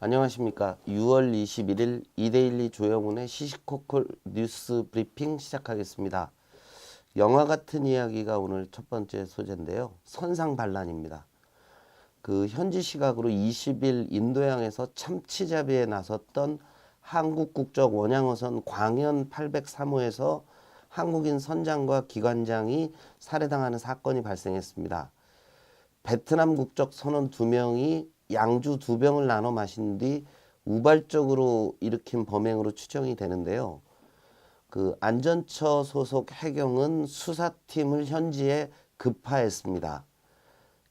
안녕하십니까. 6월 21일 이데일리 조영훈의 시시콜콜 뉴스 브리핑 시작하겠습니다. 영화 같은 이야기가 오늘 첫 번째 소재인데요. 선상반란입니다. 현지 시각으로 20일 인도양에서 참치잡이에 나섰던 한국 국적 원양어선 광현 803호에서 한국인 선장과 기관장이 살해당하는 사건이 발생했습니다. 베트남 국적 선원 2명이 양주 2병을 나눠 마신 뒤 우발적으로 일으킨 범행으로 추정이 되는데요. 안전처 소속 해경은 수사팀을 현지에 급파했습니다.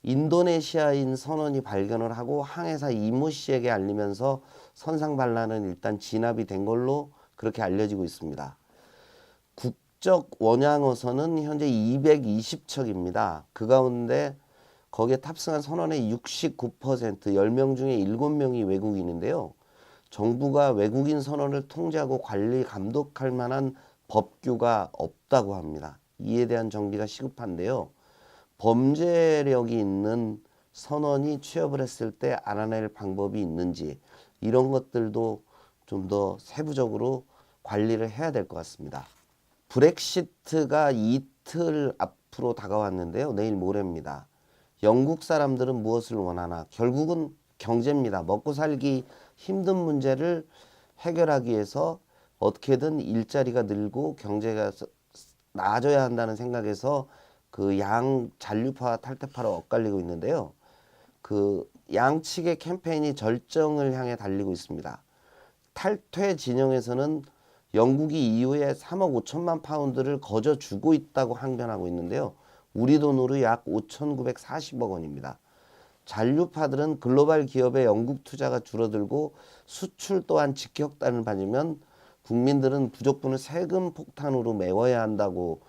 인도네시아인 선원이 발견을 하고 항해사 이모 씨에게 알리면서 선상반란은 일단 진압이 된 걸로 그렇게 알려지고 있습니다. 국적 원양어선은 현재 220척입니다. 그 가운데 거기에 탑승한 선원의 69%, 10명 중에 7명이 외국인인데요. 정부가 외국인 선원을 통제하고 관리, 감독할 만한 법규가 없다고 합니다. 이에 대한 정비가 시급한데요. 범죄력이 있는 선원이 취업을 했을 때 알아낼 방법이 있는지 이런 것들도 좀 더 세부적으로 관리를 해야 될 것 같습니다. 브렉시트가 이틀 앞으로 다가왔는데요. 내일 모레입니다. 영국 사람들은 무엇을 원하나? 결국은 경제입니다. 먹고 살기 힘든 문제를 해결하기 위해서 어떻게든 일자리가 늘고 경제가 나아져야 한다는 생각에서 양 잔류파와 탈퇴파로 엇갈리고 있는데요. 양측의 캠페인이 절정을 향해 달리고 있습니다. 탈퇴 진영에서는 영국이 이후에 3억 5천만 파운드를 거저 주고 있다고 항변하고 있는데요. 우리 돈으로 약 5,940억 원입니다. 잔류파들은 글로벌 기업의 영국 투자가 줄어들고 수출 또한 직격탄을 맞으면 국민들은 부족분을 세금 폭탄으로 메워야 한다고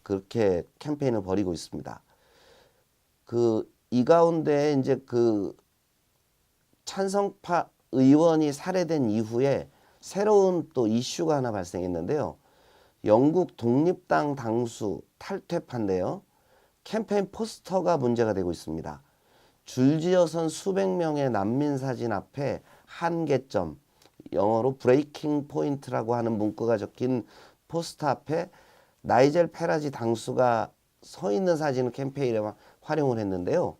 그렇게 캠페인을 벌이고 있습니다. 이 가운데 이제 찬성파 의원이 살해된 이후에 새로운 또 이슈가 하나 발생했는데요. 영국 독립당 당수 탈퇴파인데요. 캠페인 포스터가 문제가 되고 있습니다. 줄지어선 수백 명의 난민 사진 앞에 한계점, 영어로 브레이킹 포인트라고 하는 문구가 적힌 포스터 앞에 나이젤 페라지 당수가 서 있는 사진을 캠페인에 활용을 했는데요.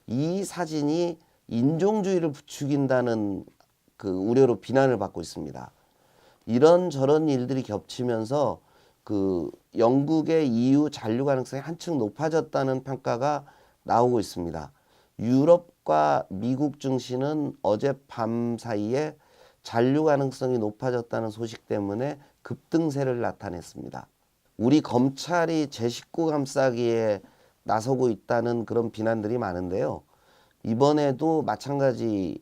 이 사진이 인종주의를 부추긴다는 우려로 비난을 받고 있습니다. 이런저런 일들이 겹치면서 영국의 EU 잔류 가능성이 한층 높아졌다는 평가가 나오고 있습니다. 유럽과 미국 증시는 어젯밤 사이에 잔류 가능성이 높아졌다는 소식 때문에 급등세를 나타냈습니다. 우리 검찰이 제 식구 감싸기에 나서고 있다는 그런 비난들이 많은데요. 이번에도 마찬가지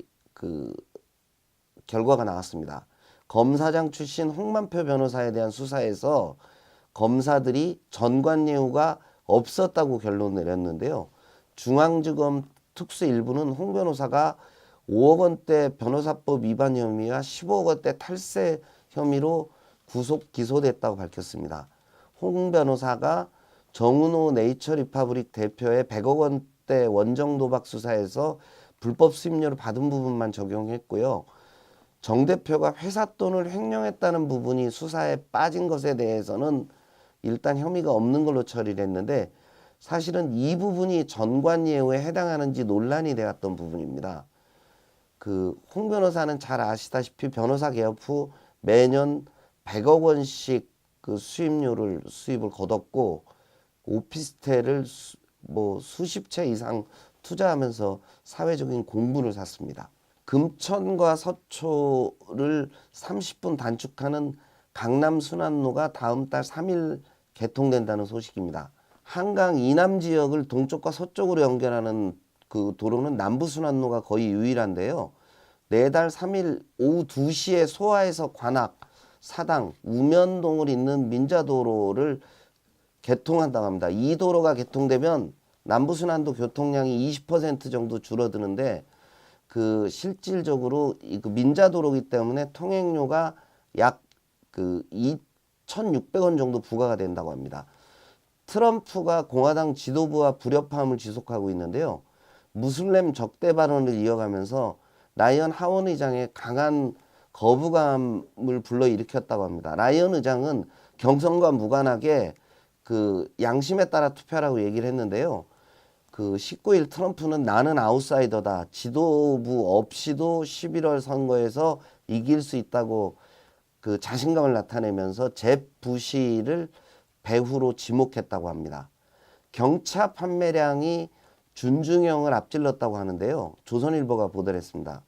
결과가 나왔습니다. 검사장 출신 홍만표 변호사에 대한 수사에서 검사들이 전관예우가 없었다고 결론 내렸는데요. 중앙지검 특수 1부는 홍 변호사가 5억 원대 변호사법 위반 혐의와 15억 원대 탈세 혐의로 구속 기소됐다고 밝혔습니다. 홍 변호사가 정은호 네이처리퍼블릭 대표의 100억 원대 원정 도박 수사에서 불법 수임료를 받은 부분만 적용했고요. 정 대표가 회사 돈을 횡령했다는 부분이 수사에 빠진 것에 대해서는 일단 혐의가 없는 걸로 처리를 했는데 사실은 이 부분이 전관예우에 해당하는지 논란이 되었던 부분입니다. 홍 변호사는 잘 아시다시피 변호사 개업 후 매년 100억 원씩 수입을 거뒀고 오피스텔을 수십 채 이상 투자하면서 사회적인 공분을 샀습니다. 금천과 서초를 30분 단축하는 강남 순환로가 다음 달 3일 개통된다는 소식입니다. 한강 이남 지역을 동쪽과 서쪽으로 연결하는 도로는 남부 순환로가 거의 유일한데요. 내달 3일 오후 2시에 소화에서 관악, 사당, 우면동을 잇는 민자도로를 개통한다고 합니다. 이 도로가 개통되면 남부순환도 교통량이 20% 정도 줄어드는데 실질적으로 민자도로이기 때문에 통행료가 약 2,600원 정도 부과가 된다고 합니다. 트럼프가 공화당 지도부와 불협화음을 지속하고 있는데요. 무슬림 적대 발언을 이어가면서 라이언 하원 의장의 강한 거부감을 불러일으켰다고 합니다. 라이언 의장은 경선과 무관하게 그 양심에 따라 투표하라고 얘기를 했는데요. 그 19일 트럼프는 나는 아웃사이더다. 지도부 없이도 11월 선거에서 이길 수 있다고 그 자신감을 나타내면서 잽 부시를 배후로 지목했다고 합니다. 경차 판매량이 준중형을 앞질렀다고 하는데요. 조선일보가 보도를 했습니다.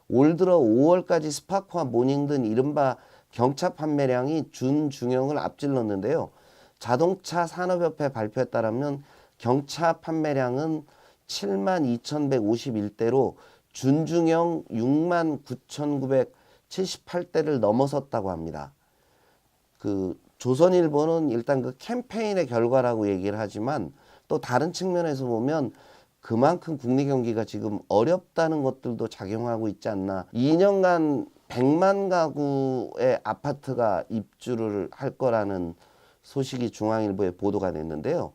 올 들어 5월까지 스파크와 모닝 등 이른바 경차 판매량이 준중형을 앞질렀는데요. 자동차 산업협회 발표에 따르면 경차 판매량은 72,151대로 준중형 69,978대를 넘어섰다고 합니다. 그 조선일보는 일단 그 캠페인의 결과라고 얘기를 하지만 또 다른 측면에서 보면 그만큼 국내 경기가 지금 어렵다는 것들도 작용하고 있지 않나. 2년간 100만 가구의 아파트가 입주를 할 거라는 소식이 중앙일보에 보도가 됐는데요.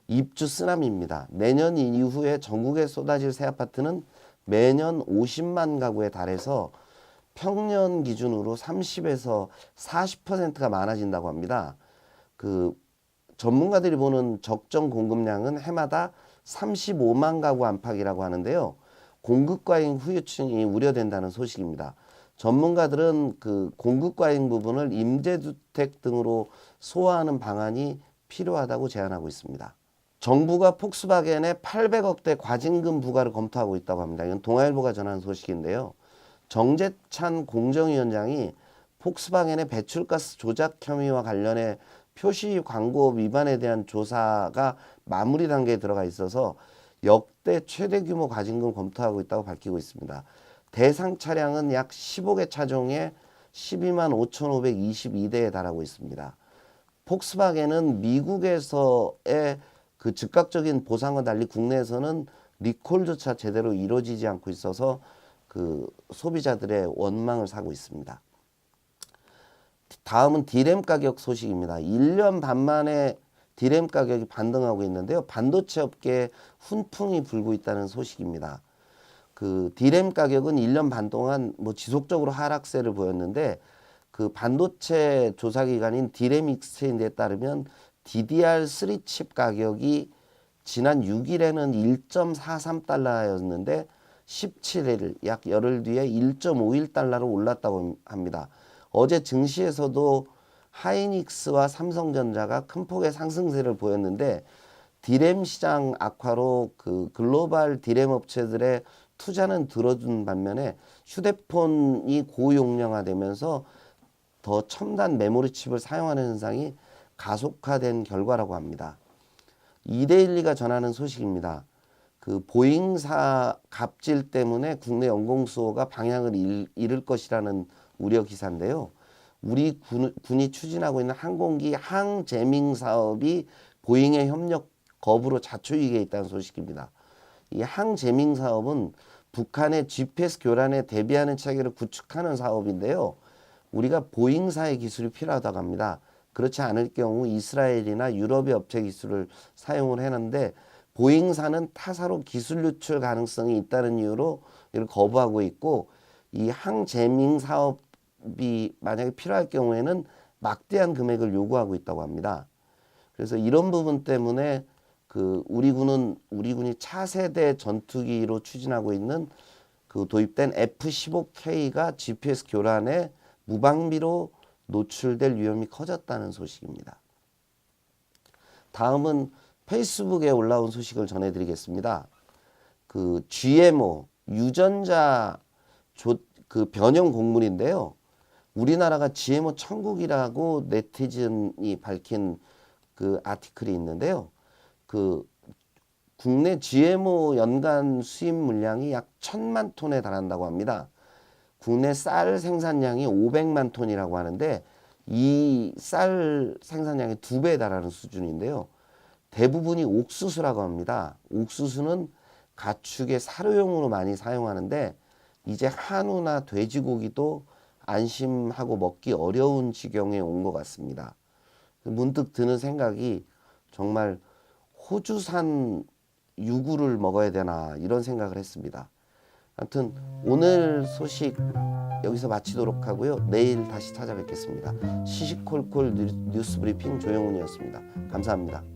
입주 쓰나미입니다. 내년 이후에 전국에 쏟아질 새 아파트는 매년 50만 가구에 달해서 평년 기준으로 30에서 40%가 많아진다고 합니다. 그 전문가들이 보는 적정 공급량은 해마다 35만 가구 안팎이라고 하는데요. 공급 과잉 후유증이 우려된다는 소식입니다. 전문가들은 그 공급 과잉 부분을 임대주택 등으로 소화하는 방안이 필요하다고 제안하고 있습니다. 정부가 폭스바겐에 800억대 과징금 부과를 검토하고 있다고 합니다. 이건 동아일보가 전한 소식인데요. 정재찬 공정위원장이 폭스바겐의 배출가스 조작 혐의와 관련해 표시 광고 위반에 대한 조사가 마무리 단계에 들어가 있어서 역대 최대 규모 과징금 검토하고 있다고 밝히고 있습니다. 대상 차량은 약 15개 차종에 12만 5,522대에 달하고 있습니다. 폭스바겐은 미국에서의 그 즉각적인 보상과 달리 국내에서는 리콜조차 제대로 이루어지지 않고 있어서 그 소비자들의 원망을 사고 있습니다. 다음은 디램 가격 소식입니다. 1년 반 만에 디램 가격이 반등하고 있는데요. 반도체 업계에 훈풍이 불고 있다는 소식입니다. 그 디램 가격은 1년 반 동안 뭐 지속적으로 하락세를 보였는데 그 반도체 조사기관인 디램 익스체인지에 따르면 DDR3 칩 가격이 지난 6일에는 1.43달러였는데 17일 약 열흘 뒤에 1.51달러로 올랐다고 합니다. 어제 증시에서도 하이닉스와 삼성전자가 큰 폭의 상승세를 보였는데 디램 시장 악화로 그 글로벌 디램 업체들의 투자는 들어준 반면에 휴대폰이 고용량화되면서 더 첨단 메모리 칩을 사용하는 현상이 가속화된 결과라고 합니다. 이데일리가 전하는 소식입니다. 그 보잉사 갑질 때문에 국내 연공 수요가 방향을 잃을 것이라는 우려 기사인데요. 우리 군이 추진하고 있는 항공기 항제밍 사업이 보잉의 협력 거부로 자초위기에 있다는 소식입니다. 이 항제밍 사업은 북한의 GPS 교란에 대비하는 체계를 구축하는 사업인데요. 우리가 보잉사의 기술이 필요하다고 합니다. 그렇지 않을 경우 이스라엘이나 유럽의 업체 기술을 사용을 했는데 보잉사는 타사로 기술 유출 가능성이 있다는 이유로 이를 거부하고 있고 이 항제밍 사업이 만약에 필요할 경우에는 막대한 금액을 요구하고 있다고 합니다. 그래서 이런 부분 때문에 그 우리 군이 차세대 전투기로 추진하고 있는 그 도입된 F-15K가 GPS 교란에 무방비로 노출될 위험이 커졌다는 소식입니다. 다음은 페이스북에 올라온 소식을 전해드리겠습니다. 그 GMO 유전자 그 변형 곡물인데요. 우리나라가 GMO 천국이라고 네티즌이 밝힌 그 아티클이 있는데요. 그 국내 GMO 연간 수입 물량이 약 1,000만 톤에 달한다고 합니다. 국내 쌀 생산량이 500만 톤이라고 하는데 이 쌀 생산량이 2배에 달하는 수준인데요. 대부분이 옥수수라고 합니다. 옥수수는 가축의 사료용으로 많이 사용하는데 이제 한우나 돼지고기도 안심하고 먹기 어려운 지경에 온 것 같습니다. 문득 드는 생각이 정말 호주산 유구를 먹어야 되나 이런 생각을 했습니다. 아무튼 오늘 소식 여기서 마치도록 하고요. 내일 다시 찾아뵙겠습니다. 시시콜콜 뉴스 브리핑 조영훈이었습니다. 감사합니다.